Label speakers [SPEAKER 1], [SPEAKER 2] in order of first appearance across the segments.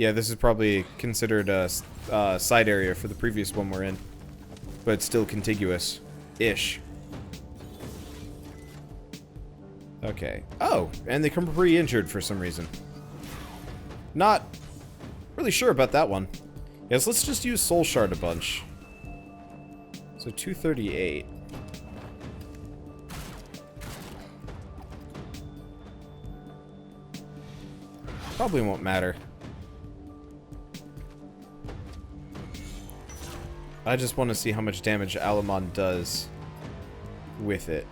[SPEAKER 1] Yeah, this is probably considered a side area for the previous one we're in. But it's still contiguous-ish. Okay. Oh, and they come pre-injured for some reason. Not really sure about that one. Yes, let's just use Soul Shard a bunch. So 238. Probably won't matter. I just want to see how much damage Alamon does with it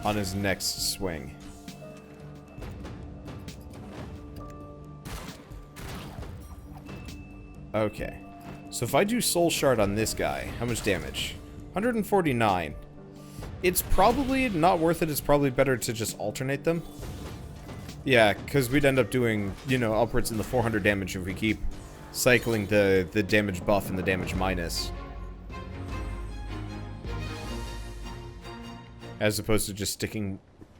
[SPEAKER 1] on his next swing. Okay. So if I do Soul Shard on this guy, how much damage? 149. It's probably not worth it. It's probably better to just alternate them. Yeah, because we'd end up doing, you know, upwards in the 400 damage if we keep cycling the damage buff and the damage minus. As opposed to just sticking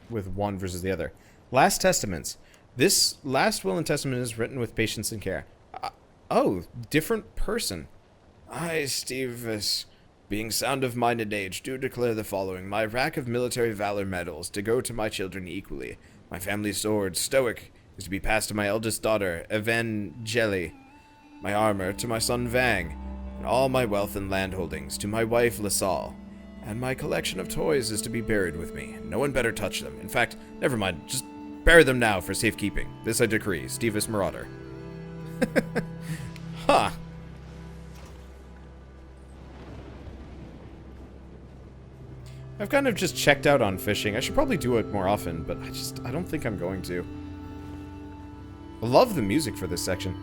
[SPEAKER 1] with one versus the other. Last Testaments. This last will and testament is written with patience and care. Oh, different person. I, Stevis, being sound of minded age, do declare the following. My rack of military valor medals to go to my children equally. My family sword, Stoic, is to be passed to my eldest daughter, Evangeli. My armor to my son Vang, and all my wealth and land holdings to my wife LaSalle. And my collection of toys is to be buried with me. No one better touch them. In fact, never mind, just bury them now for safekeeping. This I decree, Stevis Marauder. Huh. I've kind of just checked out on fishing. I should probably do it more often, but I don't think I'm going to. I love the music for this section.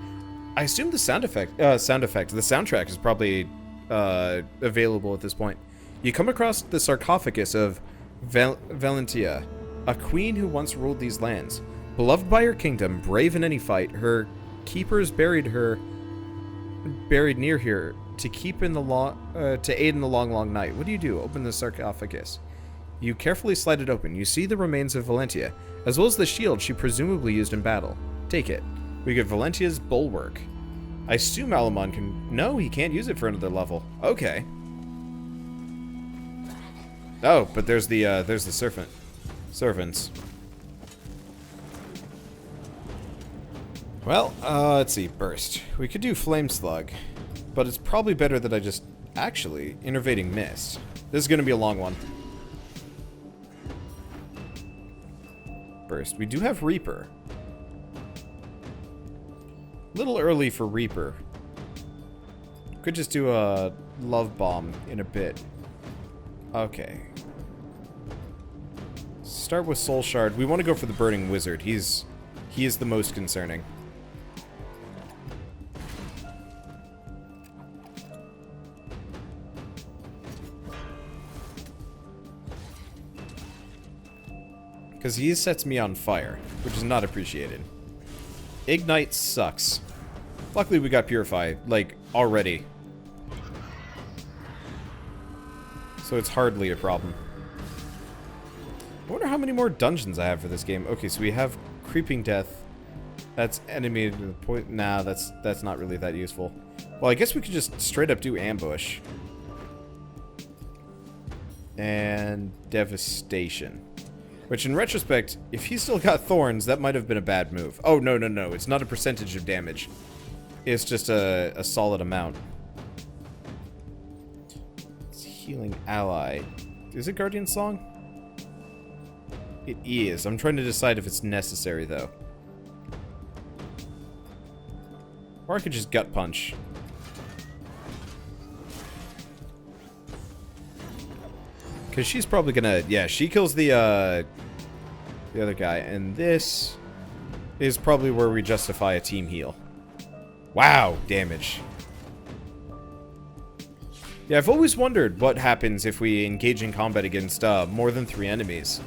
[SPEAKER 1] I assume the the soundtrack is probably available at this point. You come across the sarcophagus of Valentia, a queen who once ruled these lands. Beloved by her kingdom, brave in any fight, her keepers buried near here to keep in the to aid in the long night. What do? Open the sarcophagus. You carefully slide it open. You see the remains of Valentia, as well as the shield she presumably used in battle. Take it. We get Valentia's bulwark. I assume Alamon can... No, he can't use it for another level. Okay. Oh, but there's the servants. Well, let's see. Burst. We could do Flame Slug, but it's probably better that I just... Actually, Enervating Mist. This is going to be a long one. Burst. We do have Reaper. A little early for Reaper. Could just do a Love Bomb in a bit. Okay. Start with Soul Shard. We want to go for the Burning Wizard. He is the most concerning. Because he sets me on fire, which is not appreciated. Ignite sucks. Luckily we got Purify, like, already. So it's hardly a problem. I wonder how many more dungeons I have for this game. Okay, so we have Creeping Death. That's enemy to the point. Nah, that's not really that useful. Well, I guess we could just straight up do Ambush. And Devastation. Which, in retrospect, if he still got Thorns, that might have been a bad move. Oh, no. It's not a percentage of damage. It's just a solid amount. It's Healing Ally. Is it Guardian Song? It is. I'm trying to decide if it's necessary, though. Or I could just Gut Punch. Because she's probably gonna... Yeah, she kills the other guy. And this is probably where we justify a team heal. Wow, damage. Yeah, I've always wondered what happens if we engage in combat against more than 3 enemies.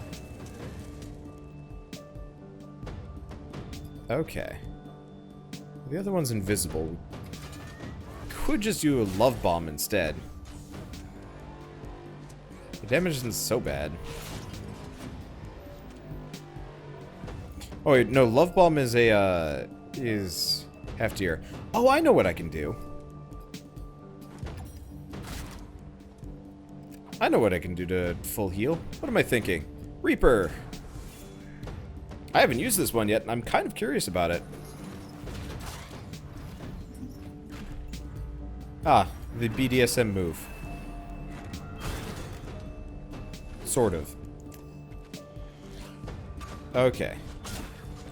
[SPEAKER 1] Okay. The other one's invisible. Could just do a Love Bomb instead. The damage isn't so bad. Oh wait, no, Love Bomb is a is heftier. Oh, I know what I can do. I know what I can do to full heal. What am I thinking? Reaper. I haven't used this one yet, and I'm kind of curious about it. Ah, the BDSM move. Sort of. Okay.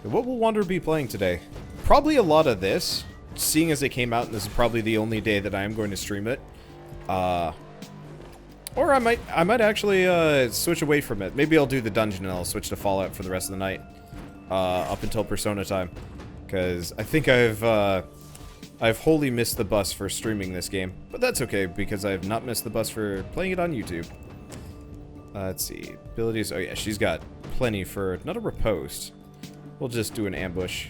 [SPEAKER 1] What will Wander be playing today? Probably a lot of this, seeing as it came out and this is probably the only day that I am going to stream it. Or I might actually switch away from it. Maybe I'll do the dungeon and I'll switch to Fallout for the rest of the night. Up until Persona time. Because I think I've wholly missed the bus for streaming this game. But that's okay, because I have not missed the bus for playing it on YouTube. Let's see. Abilities. Oh yeah, she's got plenty for not a riposte. We'll just do an ambush.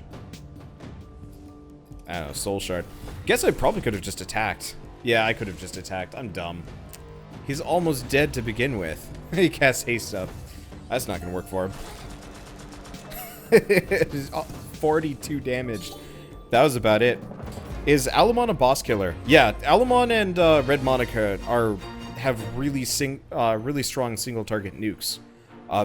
[SPEAKER 1] I don't know, Soul Shard. Guess I probably could have just attacked. Yeah, I could have just attacked. I'm dumb. He's almost dead to begin with. He casts haste up. That's not gonna work for him. 42 damage. That was about it. Is Alamon a boss killer? Yeah, Alamon and Red Monica have really strong single target nukes.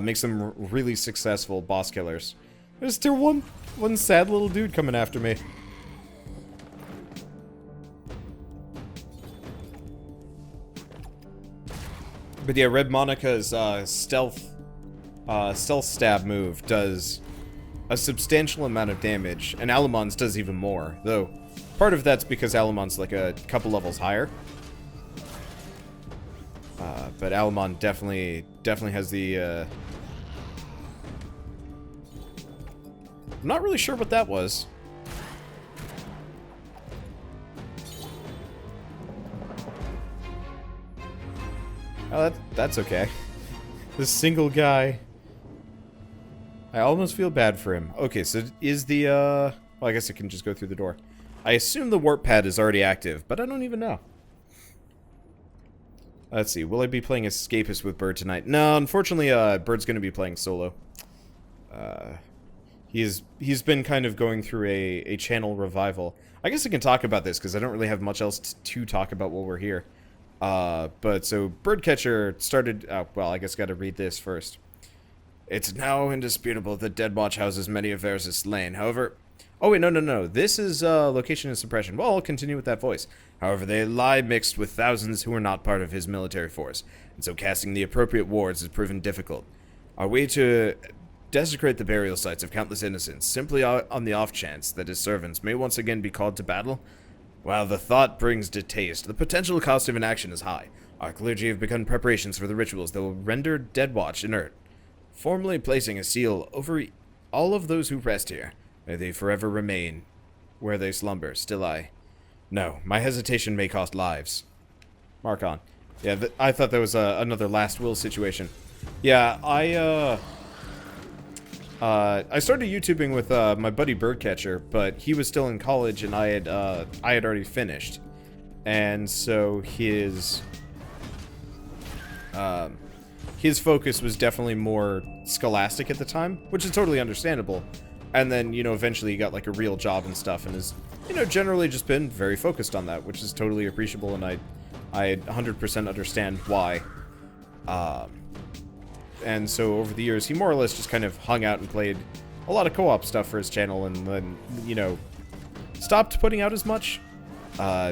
[SPEAKER 1] Makes them really successful boss killers. There's still one sad little dude coming after me. But yeah, Red Monica's stealth stab move does a substantial amount of damage, and Alamon's does even more, though part of that's because Alamon's like a couple levels higher. But Alamon definitely has the, I'm not really sure what that was. Oh, that's okay. This single guy. I almost feel bad for him. Okay, so is the, well, I guess I can just go through the door. I assume the warp pad is already active, but I don't even know. Let's see, will I be playing Escapist with Bird tonight? No, unfortunately, Bird's gonna be playing solo. He's been kind of going through a channel revival. I guess I can talk about this, because I don't really have much else to talk about while we're here. But so, Birdcatcher started, well, I guess gotta read this first. It's now indisputable that Deadwatch houses many of theirs is slain. However... Oh, wait, no. This is, location and suppression. Well, I'll continue with that voice. However, they lie mixed with thousands who are not part of his military force, and so casting the appropriate wards has proven difficult. Are we to desecrate the burial sites of countless innocents, simply on the off chance that his servants may once again be called to battle? While the thought brings distaste, the potential cost of inaction is high. Our clergy have begun preparations for the rituals that will render Deadwatch inert, formally placing a seal over all of those who rest here. May they forever remain where they slumber. Still I. No, my hesitation may cost lives. Mark on. Yeah, I thought that was another Last Will situation. Yeah, I started YouTubing with my buddy Birdcatcher, but he was still in college and I had already finished. And so his focus was definitely more scholastic at the time, which is totally understandable. And then, you know, eventually he got like a real job and stuff and has, you know, generally just been very focused on that, which is totally appreciable, and I 100% understand why. And so over the years, he more or less just kind of hung out and played a lot of co-op stuff for his channel, and then, you know, stopped putting out as much,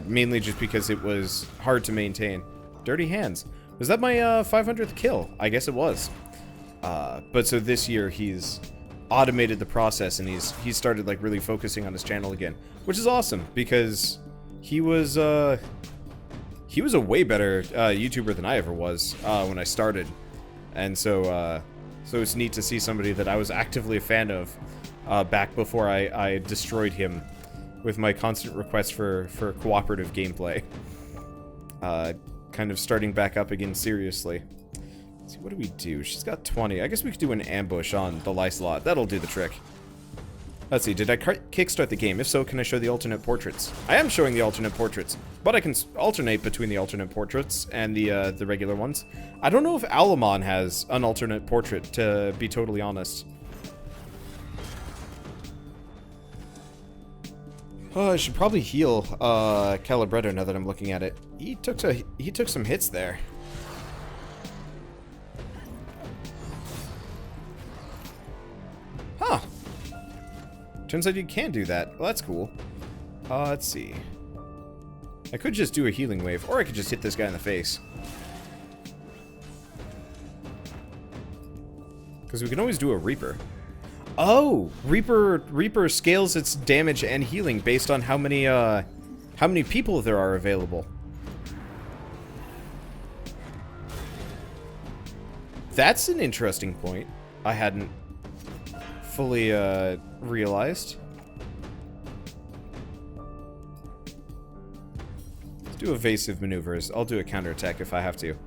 [SPEAKER 1] mainly just because it was hard to maintain. Dirty Hands. Was that my 500th kill? I guess it was. But so this year he's automated the process, and he's started like really focusing on his channel again, which is awesome, because he was a way better YouTuber than I ever was when I started, and so it's neat to see somebody that I was actively a fan of back before I destroyed him with my constant requests for cooperative gameplay. Kind of starting back up again seriously. Let's see, what do we do? She's got 20. I guess we could do an ambush on the Lysolot. That'll do the trick. Let's see, did I kickstart the game? If so, can I show the alternate portraits? I am showing the alternate portraits, but I can alternate between the alternate portraits and the regular ones. I don't know if Alamon has an alternate portrait, to be totally honest. Oh, I should probably heal Calibretto now that I'm looking at it. He took some hits there. Huh. Turns out you can do that. Well, that's cool. Let's see. I could just do a healing wave, or I could just hit this guy in the face. Because we can always do a Reaper. Oh! Reaper scales its damage and healing based on how many people there are available. That's an interesting point. I hadn't fully realized. Let's do evasive maneuvers. I'll do a counterattack if I have to.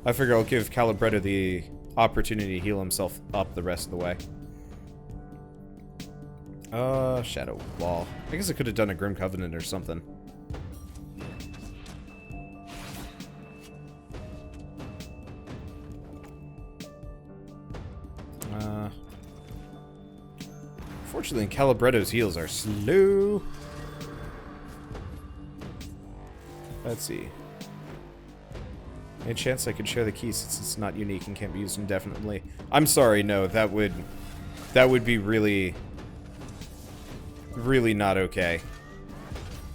[SPEAKER 1] I figure I'll give Calibretto the opportunity to heal himself up the rest of the way. Shadow Wall. I guess I could have done a Grim Covenant or something. Fortunately, Calibretto's heals are slow. Let's see. Any chance I could share the key since it's not unique and can't be used indefinitely? I'm sorry, no, that would be really not okay.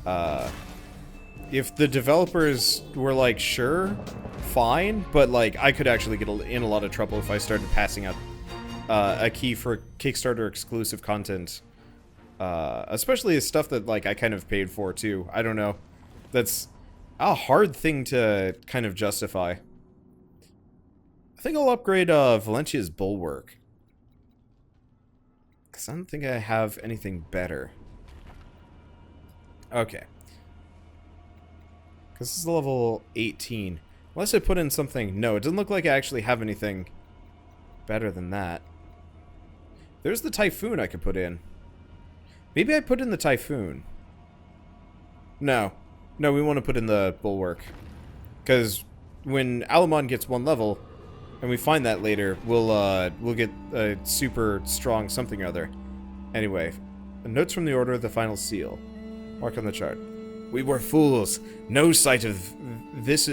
[SPEAKER 1] If the developers were like, sure, fine, but like I could actually get in a lot of trouble if I started passing out a key for Kickstarter exclusive content, especially stuff that like I kind of paid for too. I don't know. That's a hard thing to kind of justify. I think I'll upgrade Valentia's Bulwark. Because I don't think I have anything better. Okay. Because this is level 18. Unless I put in something... No, it doesn't look like I actually have anything better than that. There's the Typhoon I could put in. Maybe I put in the Typhoon. No. No, we want to put in the Bulwark. Because when Alamon gets 1 level, and we find that later, we'll get a super strong something or other. Anyway, notes from the Order of the Final Seal. Mark on the chart. We were fools. No sight of this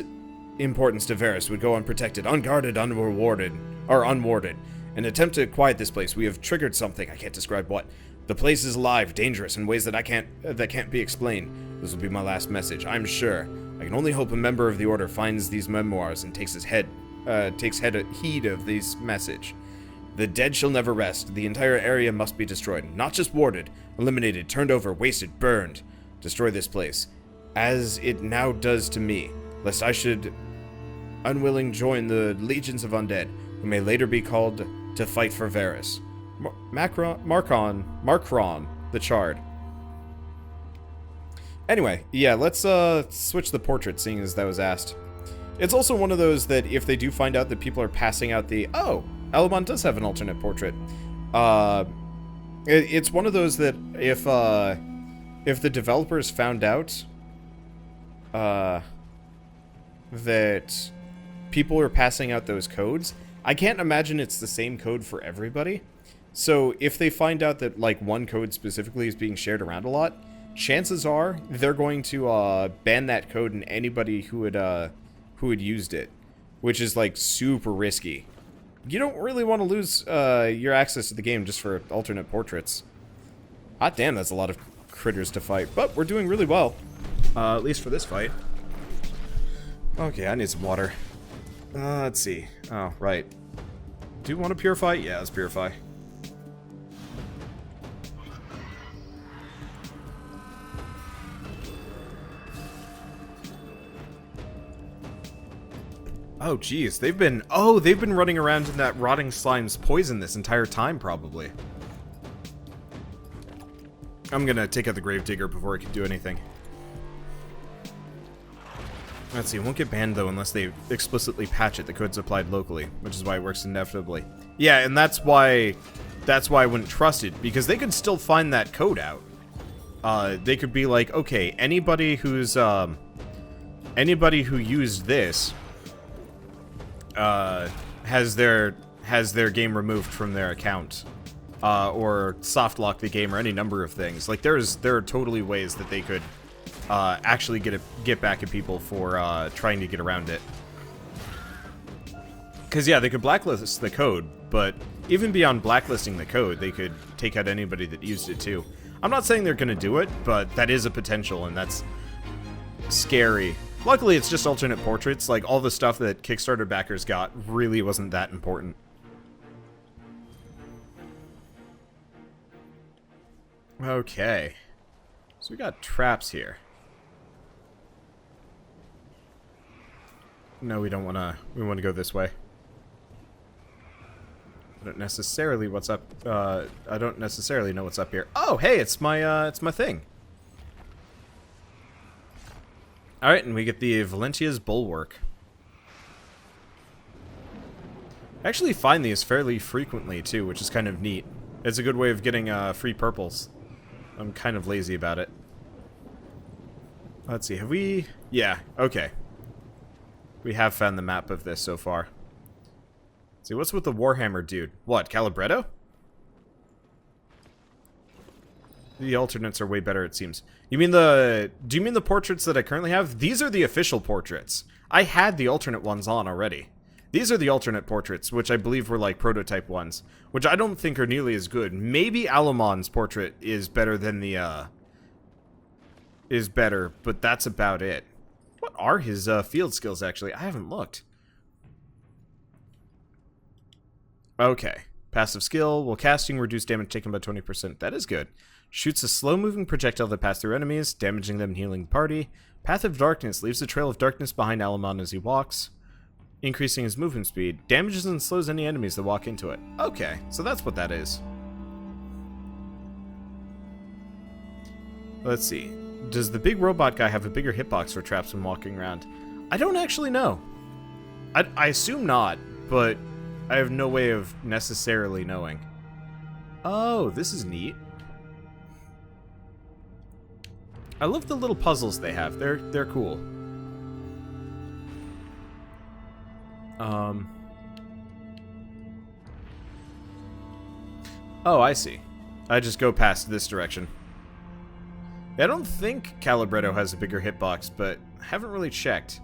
[SPEAKER 1] importance to Varus would go unprotected, unguarded, unrewarded, or unwarded. In an attempt to quiet this place, we have triggered something. I can't describe what. The place is alive, dangerous, in ways that can't be explained. This will be my last message, I'm sure. I can only hope a member of the Order finds these memoirs and takes heed of this message. The dead shall never rest. The entire area must be destroyed. Not just warded, eliminated, turned over, wasted, burned. Destroy this place, as it now does to me, lest I should unwilling join the legions of undead, who may later be called to fight for Varus. Markron, the Charred. Anyway, yeah, let's switch the portrait, seeing as that was asked. It's also one of those that if they do find out that people are passing out the... Oh, Alamon does have an alternate portrait. It's one of those that if the developers found out that people are passing out those codes, I can't imagine it's the same code for everybody. So if they find out that like one code specifically is being shared around a lot, chances are they're going to ban that code and anybody who had used it, which is like super risky. You don't really want to lose your access to the game just for alternate portraits. Hot damn, that's a lot of critters to fight, but we're doing really well, at least for this fight. Okay, I need some water. Let's see. Oh, right. Do you want to purify? Yeah, let's purify. Oh, geez. They've been running around in that rotting slime's poison this entire time, probably. I'm gonna take out the Gravedigger before I can do anything. Let's see, it won't get banned though unless they explicitly patch it. The code's applied locally, which is why it works inevitably. Yeah, and that's why I wouldn't trust it, because they could still find that code out. They could be like, okay, anybody who used this has their game removed from their account. or soft lock the game, or any number of things. Like there are totally ways that they could actually get back at people for trying to get around it. Because yeah, they could blacklist the code, but even beyond blacklisting the code, they could take out anybody that used it too. I'm not saying they're going to do it, but that is a potential, and that's scary. Luckily, it's just alternate portraits. Like, all the stuff that Kickstarter backers got really wasn't that important. Okay. So we got traps here. No, we don't want to... We want to go this way. I don't necessarily I don't necessarily know what's up here. Oh, hey, it's my thing. Alright, and we get the Valentia's Bulwark. I actually find these fairly frequently, too, which is kind of neat. It's a good way of getting free purples. I'm kind of lazy about it. Let's see, have we... Yeah, okay. We have found the map of this so far. Let's see, what's with the Warhammer dude? What, Calibretto? The alternates are way better, it seems. You mean do you mean the portraits that I currently have? These are the official portraits. I had the alternate ones on already. These are the alternate portraits, which I believe were like prototype ones, which I don't think are nearly as good. Maybe Alamon's portrait is better than the, is better, but that's about it. What are his, field skills, actually? I haven't looked. Okay. Passive skill, while casting, reduce damage taken by 20%. That is good. Shoots a slow-moving projectile that passes through enemies, damaging them and healing the party. Path of Darkness leaves a trail of darkness behind Alamon as he walks, increasing his movement speed. Damages and slows any enemies that walk into it. Okay, so that's what that is. Let's see. Does the big robot guy have a bigger hitbox for traps when walking around? I don't actually know. I assume not, but I have no way of necessarily knowing. Oh, this is neat. I love the little puzzles they have. They're cool. Oh, I see. I just go past this direction. I don't think Calibretto has a bigger hitbox, but I haven't really checked.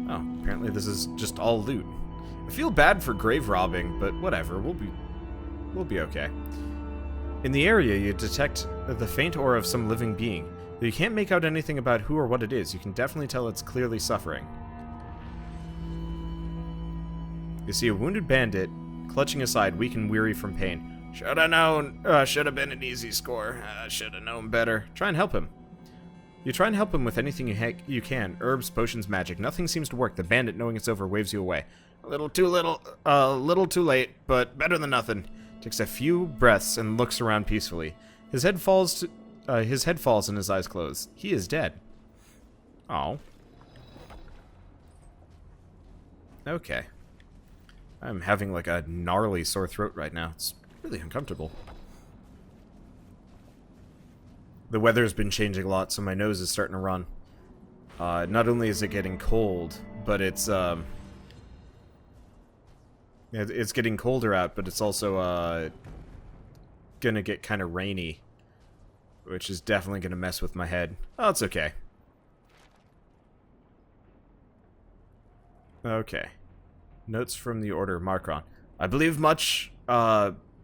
[SPEAKER 1] Oh, apparently this is just all loot. I feel bad for grave robbing, but whatever. We'll be okay. In the area, you detect the faint aura of some living being. Though you can't make out anything about who or what it is, you can definitely tell it's clearly suffering. You see a wounded bandit, clutching aside, weak and weary from pain. Shoulda known. Shoulda been an easy score. Shoulda known better. Try and help him. You try and help him with anything you can. Herbs, potions, magic. Nothing seems to work. The bandit, knowing it's over, waves you away. A little too late, but better than nothing. Takes a few breaths and looks around peacefully. His head falls and his eyes close. He is dead. Oh. Okay. I'm having like a gnarly sore throat right now. It's really uncomfortable. The weather's been changing a lot, so my nose is starting to run. Not only is it getting cold, but it's getting colder out, but it's also gonna get kind of rainy, which is definitely gonna mess with my head. Oh, it's okay. Okay. Notes from the Order Markron. I believe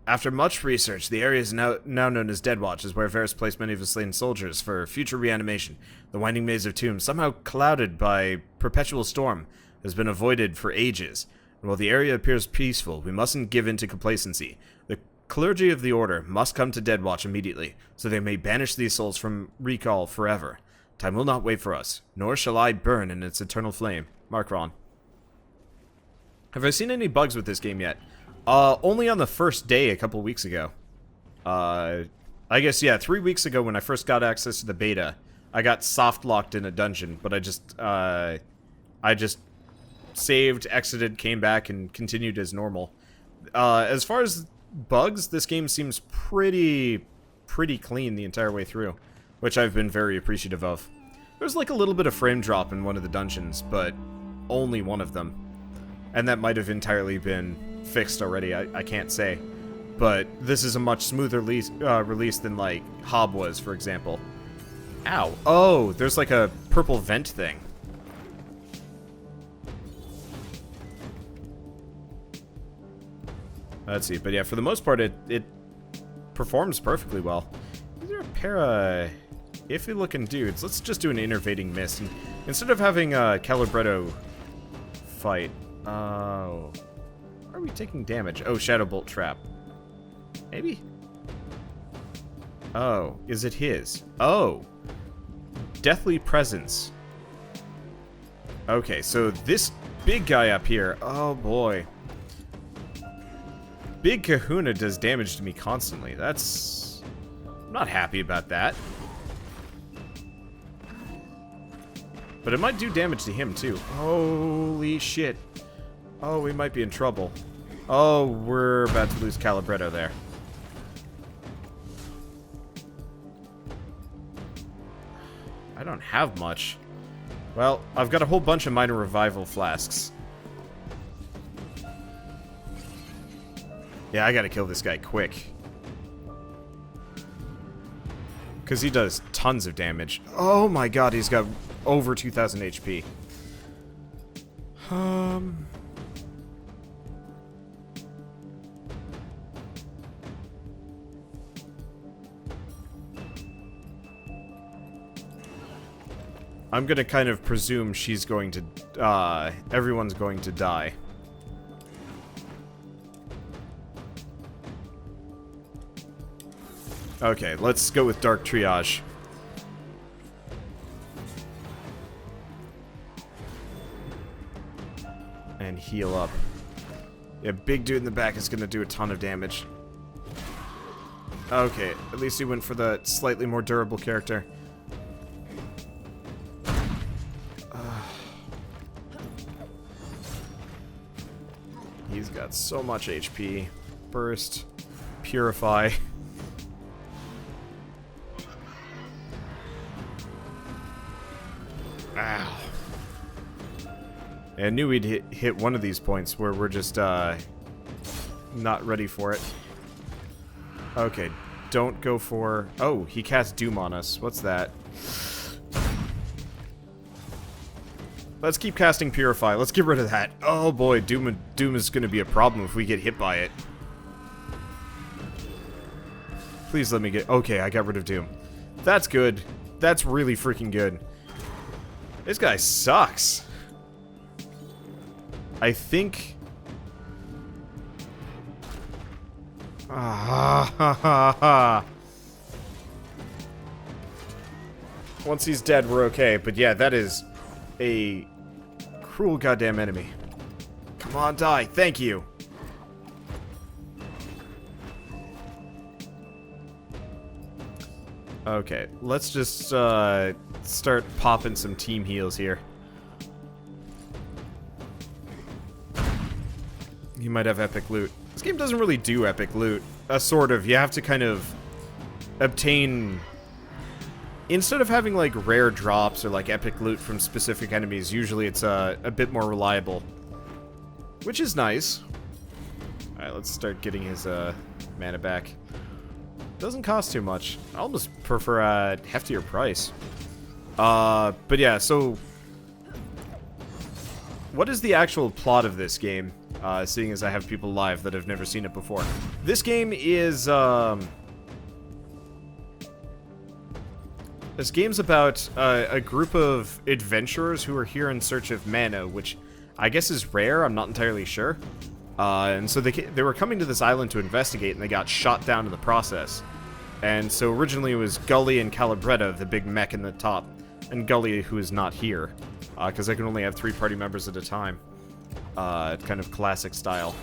[SPEAKER 1] after much research, the area is now known as Deadwatch, is where Varus placed many of his slain soldiers for future reanimation. The winding maze of tombs, somehow clouded by perpetual storm, has been avoided for ages. And while the area appears peaceful, we mustn't give in to complacency. The clergy of the Order must come to Deadwatch immediately, so they may banish these souls from recall forever. Time will not wait for us, nor shall I burn in its eternal flame. Markron. Have I seen any bugs with this game yet? Only on the first day a couple weeks ago. I guess, yeah, 3 weeks ago when I first got access to the beta, I got soft-locked in a dungeon, but I just saved, exited, came back, and continued as normal. As far as bugs, this game seems pretty clean the entire way through, which I've been very appreciative of. There's like a little bit of frame drop in one of the dungeons, but only one of them. And that might have entirely been fixed already, I can't say. But this is a much smoother release than, like, Hob was, for example. Ow. Oh, there's like a purple vent thing. Let's see, but yeah, for the most part, it performs perfectly well. These are a pair of iffy-looking dudes. Let's just do an Innervating Mist. And instead of having Calibretto fight... Oh... Are we taking damage? Oh, Shadow Bolt Trap. Maybe? Oh, is it his? Oh! Deathly Presence. Okay, so this big guy up here... Oh, boy. Big Kahuna does damage to me constantly. That's... I'm not happy about that. But it might do damage to him, too. Holy shit. Oh, we might be in trouble. Oh, we're about to lose Calibretto there. I don't have much. Well, I've got a whole bunch of minor revival flasks. Yeah, I gotta kill this guy quick. Because he does tons of damage. Oh my god, he's got over 2,000 HP. I'm gonna kind of presume she's going to, everyone's going to die. Okay, let's go with Dark Triage. And heal up. Yeah, big dude in the back is gonna do a ton of damage. Okay, at least he went for the slightly more durable character. He's got so much HP. Burst. Purify. Ow. I knew we'd hit one of these points where we're just, not ready for it. Okay, don't go for... Oh, he cast Doom on us. What's that? Let's keep casting Purify. Let's get rid of that. Oh boy, Doom is going to be a problem if we get hit by it. Please let me get... Okay, I got rid of Doom. That's good. That's really freaking good. This guy sucks. I think... Once he's dead, we're okay. But yeah, that is a cruel goddamn enemy. Come on, die. Thank you. Okay, let's just start popping some team heals here. You might have epic loot. This game doesn't really do epic loot. Sort of. You have to kind of obtain... Instead of having, like, rare drops or, like, epic loot from specific enemies, usually it's a bit more reliable. Which is nice. Alright, let's start getting his mana back. Doesn't cost too much. I almost prefer a heftier price. But yeah, so... What is the actual plot of this game? Seeing as I have people live that have never seen it before. This game is, This game's about a group of adventurers who are here in search of mana, which I guess is rare, I'm not entirely sure. And so they were coming to this island to investigate, and they got shot down in the process. And so originally it was Gully and Calibretto, the big mech in the top, and Gully, who is not here, because I can only have 3 party members at a time. Kind of classic style.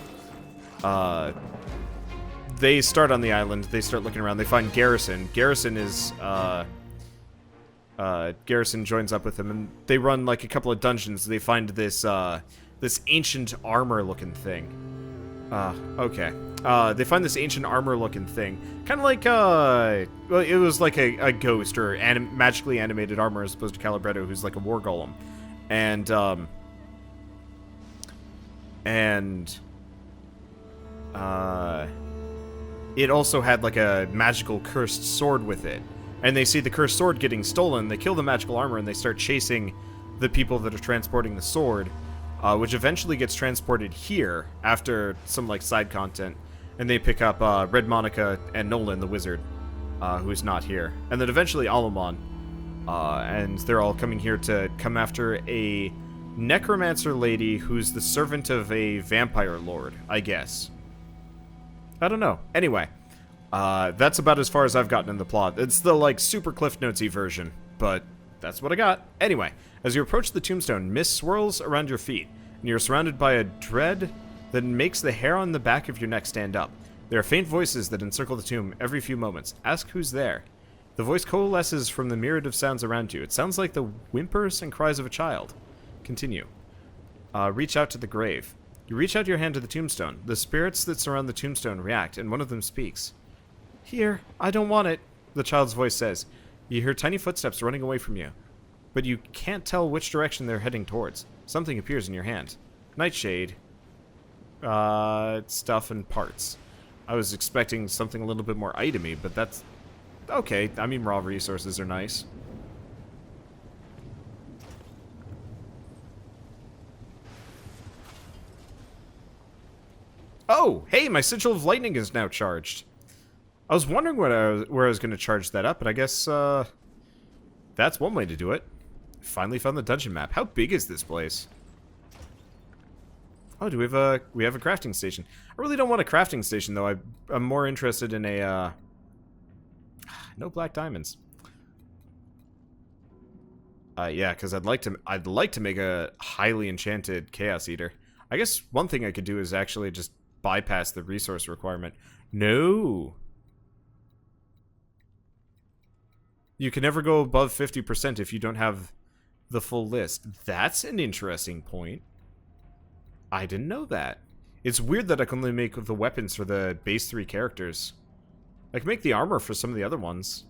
[SPEAKER 1] They start on the island, they start looking around, they find Garrison. Garrison is, Garrison joins up with them, and they run, like, a couple of dungeons. They find this, this ancient armor-looking thing. Okay. They find this ancient armor-looking thing. Kind of like, well, it was like a ghost or magically animated armor as opposed to Calibretto, who's like a war golem. And, and it also had like a magical cursed sword with it. And they see the cursed sword getting stolen, they kill the magical armor, and they start chasing the people that are transporting the sword, which eventually gets transported here after some like side content, and they pick up Red Monica and Nolan the wizard, who's not here, and then eventually Alamon, and they're all coming here to come after a necromancer lady who's the servant of a vampire lord, I guess. I don't know. Anyway, that's about as far as I've gotten in the plot. It's the, like, super Cliff Notesy version, but that's what I got. Anyway, as you approach the tombstone, mist swirls around your feet, and you're surrounded by a dread that makes the hair on the back of your neck stand up. There are faint voices that encircle the tomb every few moments. Ask who's there. The voice coalesces from the myriad of sounds around you. It sounds like the whimpers and cries of a child. Continue. Reach out to the grave. You reach out your hand to the tombstone. The spirits that surround the tombstone react, and one of them speaks. Here, I don't want it, the child's voice says. You hear tiny footsteps running away from you, but you can't tell which direction they're heading towards. Something appears in your hand. Nightshade. Stuff and parts. I was expecting something a little bit more itemy, but that's... okay, I mean, raw resources are nice. Oh, hey, my Sigil of Lightning is now charged. I was wondering where I was going to charge that up, but I guess, that's one way to do it. Finally found the dungeon map. How big is this place? Oh, we have a crafting station. I really don't want a crafting station, though. I'm more interested in a, no black diamonds. Yeah, because I'd like to make a highly enchanted Chaos Eater. I guess one thing I could do is actually just bypass the resource requirement. No. You can never go above 50% if you don't have the full list. That's an interesting point. I didn't know that. It's weird that I can only make the weapons for the base 3 characters. I can make the armor for some of the other ones.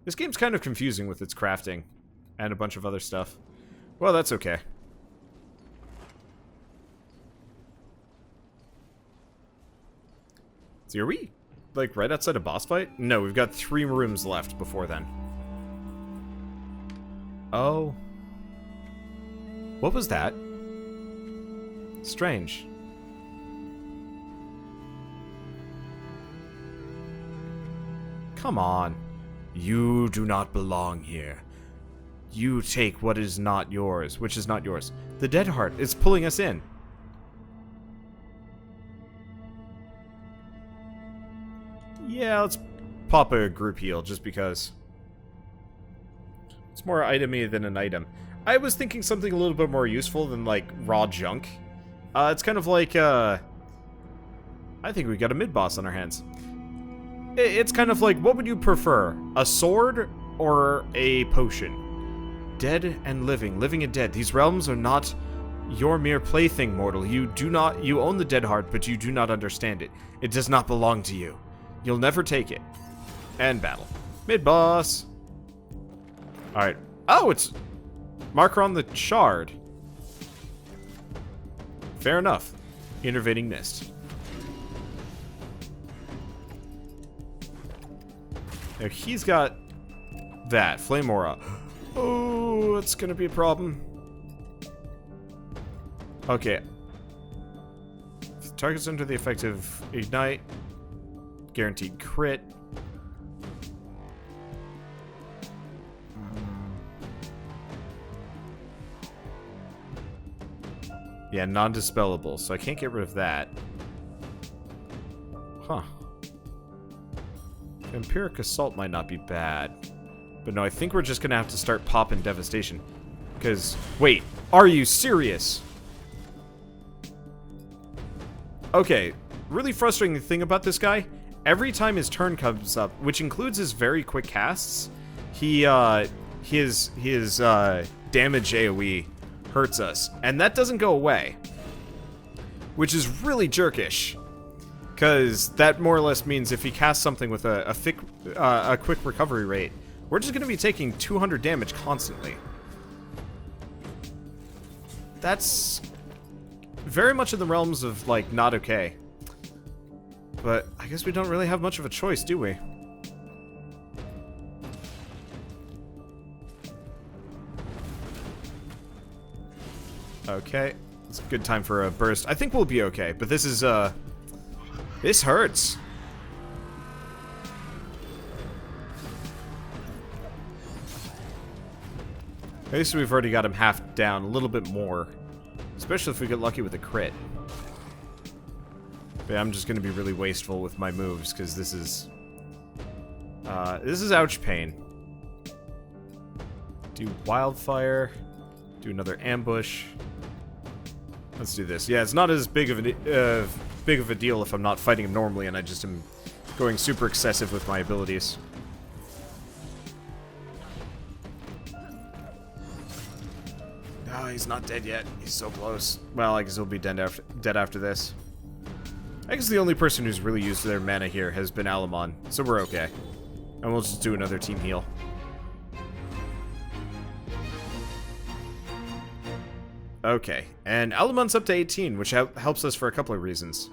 [SPEAKER 1] This game's kind of confusing with its crafting and a bunch of other stuff. Well, that's okay. So are we, like, right outside a boss fight? No, we've got 3 rooms left before then. Oh. What was that? Strange. Come on. You do not belong here. You take what is not yours, which is not yours. The Dead Heart is pulling us in. Yeah, let's pop a group heal, just because. It's more itemy than an item. I was thinking something a little bit more useful than, like, raw junk. It's kind of like, I think we got a mid-boss on our hands. It's kind of like, what would you prefer? A sword or a potion? Dead and living, living and dead. These realms are not your mere plaything, mortal. You own the Dead Heart, but you do not understand it. It does not belong to you. You'll never take it. And battle. Mid-boss. Alright. Oh, it's marker on the shard. Fair enough. Innervating mist. Now he's got that. Flame aura. Oh, that's gonna be a problem. Okay. Targets under the effect of ignite. Guaranteed crit. Yeah, non-dispellable, so I can't get rid of that. Huh. Vampiric Assault might not be bad. But no, I think we're just gonna have to start popping Devastation. Because, wait, are you serious? Okay, really frustrating thing about this guy, every time his turn comes up, which includes his very quick casts, his damage AoE hurts us, and that doesn't go away, which is really jerkish, because that more or less means if he casts something with a quick recovery rate, we're just going to be taking 200 damage constantly. That's very much in the realms of, like, not okay. But I guess we don't really have much of a choice, do we? Okay. It's a good time for a burst. I think we'll be okay, but this is, this hurts. At least we've already got him half down, a little bit more. Especially if we get lucky with a crit. But yeah, I'm just gonna be really wasteful with my moves, because this is ouch pain. Do wildfire. Do another ambush. Let's do this. Yeah, it's not as big of a deal if I'm not fighting him normally and I just am going super excessive with my abilities. Oh, he's not dead yet. He's so close. Well, I guess he'll be dead after this. I guess the only person who's really used their mana here has been Alamon, so we're okay. And we'll just do another team heal. Okay, and Alamon's up to 18, which helps us for a couple of reasons.